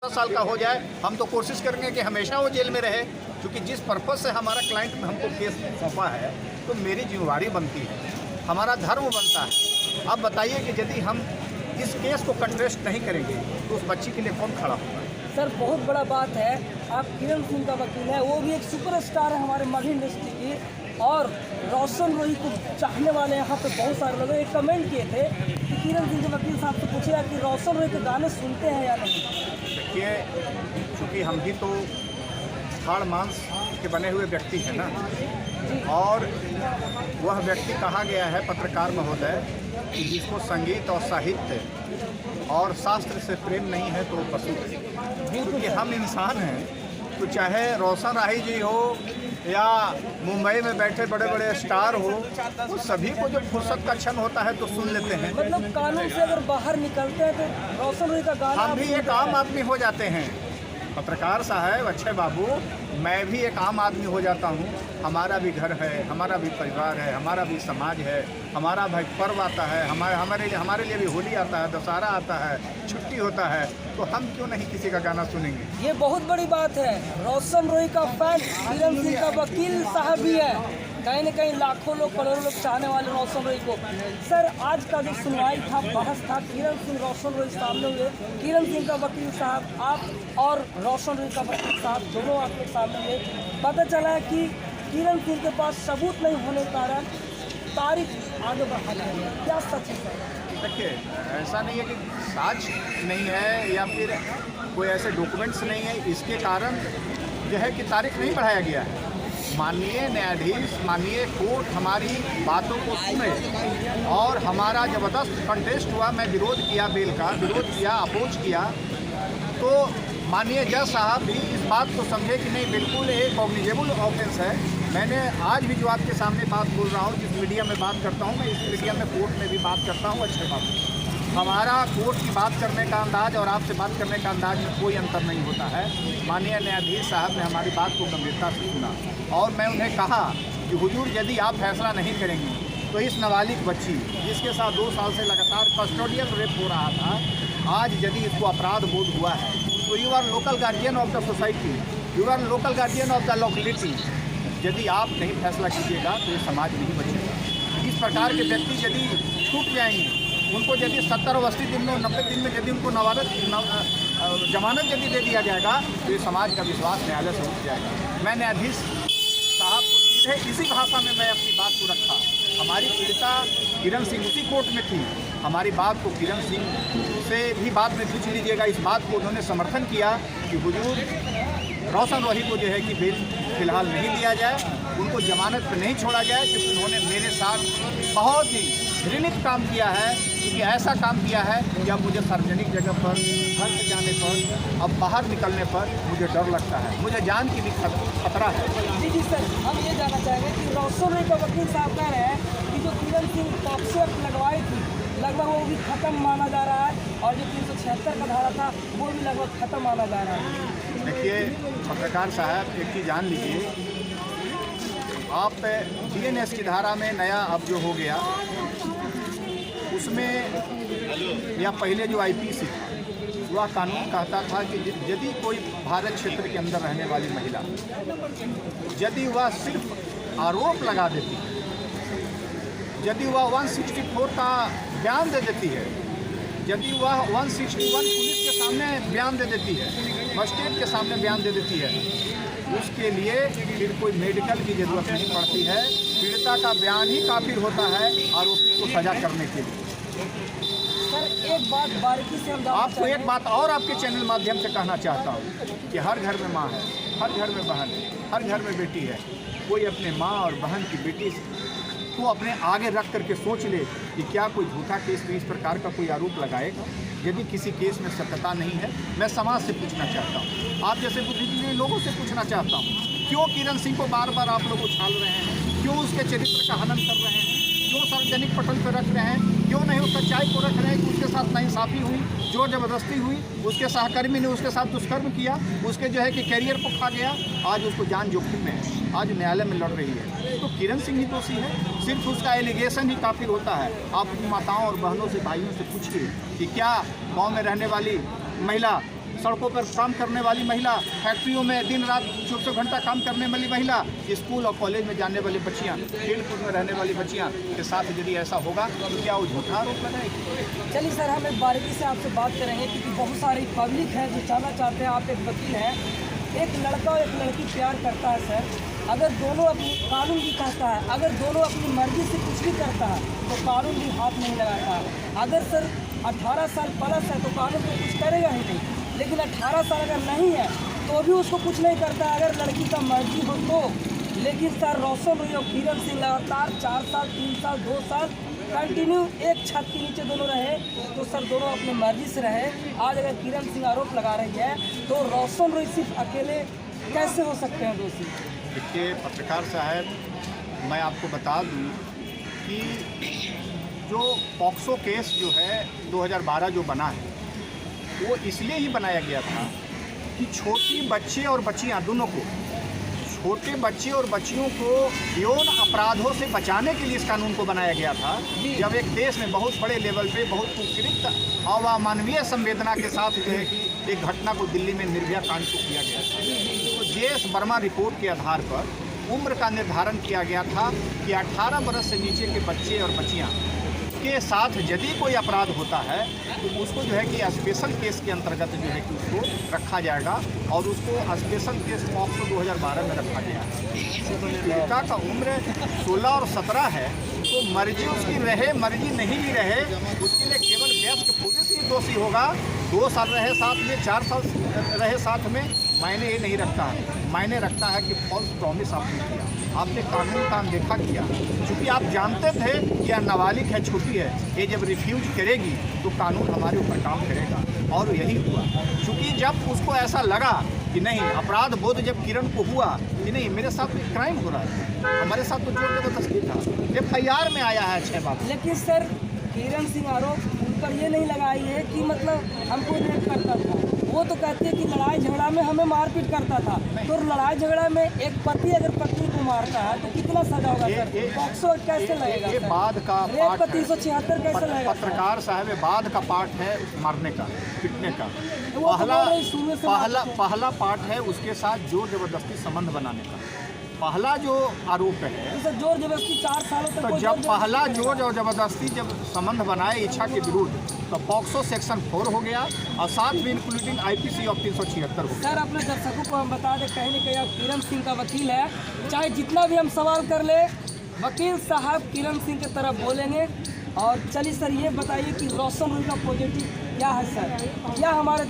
10 साल का हो जाए, हम तो कोशिश करेंगे कि हमेशा वो जेल में रहे, क्योंकि जिस पर्पज़ से हमारा क्लाइंट हमको केस सौंपा है तो मेरी जिम्मेवारी बनती है, हमारा धर्म बनता है। अब बताइए कि यदि हम इस केस को कंटेस्ट नहीं करेंगे तो उस बच्ची के लिए कौन खड़ा होगा? सर बहुत बड़ा बात है, आप किरण सिंह का वकील है, वो भी एक सुपरस्टार है हमारे मगही इंडस्ट्री की, और रोशन रोही को चाहने वाले यहाँ पे बहुत सारे लोग एक कमेंट किए थे कि किरण सिंह के वकील साहब से पूछिएगा कि रोशन रोही के गाने सुनते हैं या नहीं। देखिए, चूँकि हम भी तो हाड़ मांस के बने हुए व्यक्ति हैं ना, और वह व्यक्ति कहा गया है पत्रकार महोदय कि जिसको संगीत और साहित्य और शास्त्र से प्रेम नहीं है तो वो पशु है। क्योंकि हम इंसान हैं, तो चाहे रोशन राही जी हो या मुंबई में बैठे बड़े बड़े स्टार हो, वो सभी को जब फुर्सत का क्षण होता है तो सुन लेते हैं। मतलब कानून से अगर बाहर निकलते हैं तो रोशन रोही का गाना हम भी एक आम आदमी हो जाते हैं। पत्रकार साहब, अच्छे बाबू, मैं भी एक आम आदमी हो जाता हूँ। हमारा भी घर है, हमारा भी परिवार है, हमारा भी समाज है, हमारा भाई पर्व आता है, हमारे लिए भी होली आता है, दशहरा आता है, छुट्टी होता है, तो हम क्यों नहीं किसी का गाना सुनेंगे? ये बहुत बड़ी बात है। रोशन रोही का फैन किरण सिंह का वकील साहब भी है, कहीं न कहीं लाखों लोग करोड़ों लोग चाहने वाले रोशन रोही को। सर आज का जो सुनवाई था, बहस था, किरण सिंह रोशन रोही सामने हुए, किरण सिंह का वकील साहब आप और रोशन रोही का वकील साहब दोनों आपके सामने हुए। पता चला है कि किरण सिंह के पास सबूत नहीं होने के कारण तारीख आगे बढ़ा लिया, क्या सच है सर? देखिए, ऐसा नहीं है कि साक्ष्य नहीं है या फिर कोई ऐसे डॉक्यूमेंट्स नहीं है, इसके कारण जो है कि तारीख नहीं बढ़ाया गया है। माननीय न्यायाधीश, माननीय कोर्ट हमारी बातों को सुने, और हमारा ज़बरदस्त कंटेस्ट हुआ, मैं विरोध किया, बेल का विरोध किया, अपोज किया, तो माननीय जज साहब भी इस बात को समझे कि नहीं, बिल्कुल एक कॉग्निजेबल ऑफेंस है। मैंने आज भी जो आपके सामने बात बोल रहा हूँ, जिस मीडिया में बात करता हूँ, मैं इस मीडिया में कोर्ट में भी बात करता हूँ। अच्छे बात, हमारा कोर्ट की बात करने का अंदाज और आपसे बात करने का अंदाज में कोई अंतर नहीं होता है। माननीय न्यायाधीश साहब ने हमारी बात को गंभीरता से सुना, और मैं उन्हें कहा कि हुजूर, यदि आप फैसला नहीं करेंगे तो इस नाबालिग बच्ची जिसके साथ 2 साल से लगातार कस्टोडियल रेप हो रहा था, आज यदि इसको अपराध बोध हुआ है तो you are local guardian of the society, you are local guardian of the locality. यदि आप नहीं फैसला कीजिएगा तो ये समाज नहीं बचेगा। इस प्रकार के व्यक्ति यदि छूट जाएंगे, उनको यदि 70 और 80 दिन में, 90 दिन में यदि उनको जमानत यदि दे दिया जाएगा तो ये समाज का विश्वास न्यायालय से उठ जाएगा। मैं न्यायाधीश साहब को सीधे इसी भाषा में मैं अपनी बात को रखा। हमारी पीड़िता किरण सिंह उसी कोर्ट में थी, हमारी बात को किरण सिंह से भी बाद में पूछ लीजिएगा। इस बात को उन्होंने समर्थन किया कि हुजूर, रोशन रोही को जो है कि बेल फिलहाल नहीं दिया जाए, उनको जमानत पर नहीं छोड़ा जाए, क्योंकि उन्होंने मेरे साथ बहुत ही घृणित काम किया है। क्योंकि ऐसा काम किया है कि अब मुझे सार्वजनिक जगह पर, घर से जाने पर, अब बाहर निकलने पर मुझे डर लगता है, मुझे जान की भी खतरा है। जी सर, हम ये जानना चाहेंगे कि रोशन रोही का वकील साहब कह रहे हैं कि जो किरण सिंह पॉक्सो लगवाई थी, लगभग वो भी खत्म माना जा रहा है, और जो 376 का धारा था वो भी लगभग खत्म माना जा रहा है। देखिए पत्रकार साहब, एक चीज़ जान लीजिए, आप DNS की धारा में नया अब जो हो गया, उसमें या पहले जो IPC था, वह कानून कहता था कि यदि कोई भारत क्षेत्र के अंदर रहने वाली महिला, यदि वह सिर्फ आरोप लगा देती है, यदि वह 164 का बयान दे देती है, यदि वह 161 पुलिस के सामने बयान दे देती है, मजिस्ट्रेट के सामने बयान दे देती है, उसके लिए फिर कोई मेडिकल की ज़रूरत नहीं पड़ती है। पीड़िता का बयान ही काफ़ी होता है आरोपी को सजा करने के लिए। सर एक बात बारीकी से हम आपको एक बात और आपके चैनल माध्यम से कहना चाहता हूँ कि हर घर में माँ है, हर घर में बहन है, हर घर में बेटी है। कोई अपने माँ और बहन की बेटी को अपने आगे रख करके सोच ले कि क्या कोई झूठा केस में इस प्रकार का कोई आरोप लगाएगा। यदि किसी केस में सत्यता नहीं है, मैं समाज से पूछना चाहता हूँ, आप जैसे बुद्धिजीवी लोगों से पूछना चाहता हूँ, क्यों किरण सिंह को बार बार आप लोग उछाल रहे हैं? क्यों उसके चरित्र का हनन कर रहे हैं? क्यों सार्वजनिक पटल पर रख रहे हैं? क्यों नहीं उस सच्चाई को रख रहे हैं कि उसके साथ नाइंसाफ़ी हुई, जोर जबरदस्ती हुई, उसके सहकर्मी ने उसके साथ दुष्कर्म किया, उसके जो है कि कैरियर को खा गया, आज उसको जान जोखिम में है, आज न्यायालय में लड़ रही है, तो किरण सिंह ही दोषी है। सिर्फ उसका एलिगेशन ही काफ़ी होता है। आप माताओं और बहनों से, भाइयों से पूछिए कि क्या गाँव में रहने वाली महिला सड़कों पर काम करने वाली महिला, फैक्ट्रियों में दिन रात 24 घंटा काम करने वाली महिला, स्कूल और कॉलेज में जाने वाली बच्चियाँ, खेल कूद में रहने वाली बच्चियाँ के साथ यदि ऐसा होगा तो क्या वो झूठा आरोप लगाएगी? चलिए सर, हम एक बारीकी से आपसे बात करेंगे क्योंकि बहुत सारी पब्लिक है जो जानना चाहते हैं। आप एक वकील हैं, एक लड़का और एक लड़की प्यार करता है सर, अगर दोनों अपनी, कानून भी कहता है अगर दोनों अपनी मर्जी से कुछ भी करता है तो कानून भी हाथ नहीं लगाता है। अगर सर 18 साल प्लस है तो कानून तो कुछ करेगा ही नहीं, लेकिन 18 साल अगर नहीं है तो भी उसको कुछ नहीं करता है अगर लड़की का मर्जी हो तो। लेकिन सर रोशन रोई और किरण सिंह लगातार 4 साल 3 साल 2 साल कंटिन्यू एक छत के नीचे दोनों रहे, तो सर दोनों अपनी मर्जी से रहे। आज अगर किरण सिंह आरोप लगा रही है तो रोशन रोई सिर्फ अकेले कैसे हो सकते हैं दोषी? देखिए पत्रकार साहब, मैं आपको बता दूं कि जो पॉक्सो केस जो है 2012 जो बना है वो इसलिए ही बनाया गया था कि छोटी बच्चे और बच्चियां दोनों को, छोटे बच्चे और बच्चियों को यौन अपराधों से बचाने के लिए इस कानून को बनाया गया था। जब एक देश में बहुत बड़े लेवल पे बहुत उत्कृष्ट और अमानवीय संवेदना के साथ जो है कि एक घटना को दिल्ली में निर्भया कांड को किया गया था, तो जेएस वर्मा रिपोर्ट के आधार पर उम्र का निर्धारण किया गया था कि 18 वर्ष से नीचे के बच्चे और बच्चियाँ के साथ यदि कोई अपराध होता है तो उसको जो है कि स्पेशल केस के अंतर्गत जो है कि उसको रखा जाएगा और उसको स्पेशल केस पॉक्सो 2012 में रखा गया है। लड़का का उम्र 16 और 17 है तो मर्जी उसकी रहे मर्जी नहीं भी रहे, उसके लिए केवल वयस्क पुलिस ही दोषी होगा। 2 साल रहे साथ में, 4 साल रहे साथ में, मायने ये नहीं रखता है। मायने रखता है कि फॉल्स प्रॉमिस आपने किया, आपने कानून का अनदेखा किया। क्योंकि आप जानते थे कि यह नाबालिग है, छोटी है, ये जब रिफ्यूज करेगी तो कानून हमारे ऊपर काम करेगा, और यही हुआ। क्योंकि जब उसको ऐसा लगा कि नहीं, अपराध बोध जब किरण को हुआ कि नहीं मेरे साथ क्राइम हो रहा है, हमारे साथ तो जोर जबरदस्ती था, FIR में आया है 6 बार। लेकिन सर किरण सिंह आरोप उन पर ये नहीं लगाई है कि मतलब हमको रेप करता था, वो तो कहती है कि लड़ाई झगड़ा में हमें मारपीट करता था। तो लड़ाई झगड़ा में एक पति अगर पत्नी को मारता है तो कितना सजा होगा सर? पॉक्सो कैसे लगेगा? ये बाद का रेप का 376 कैसे लगेगा? पत्रकार साहब, ये बाद का पार्ट है मारने का, पिटने का। वो पहला पार्ट है उसके साथ जोर जबरदस्ती संबंध बनाने का। पहला जो आरोप है तो सर जोर जबरदस्ती 4 सालों तक, तो जब पहला जोर और जबरदस्ती जब संबंध बनाए इच्छा के विरुद्ध तो पॉक्सो सेक्शन 4 हो गया और साथ में इंक्लूडिंग IPC ऑफ 376 हो गया। सर अपने दर्शकों को हम बता दें, कहीं ना कहीं आप किरण सिंह का वकील है, चाहे जितना भी हम सवाल कर ले वकील साहब किरण सिंह की तरफ बोलेंगे। और चलिए सर ये बताइए कि रोशन रोई का पॉजिटिव क्या है सर, क्या हमारे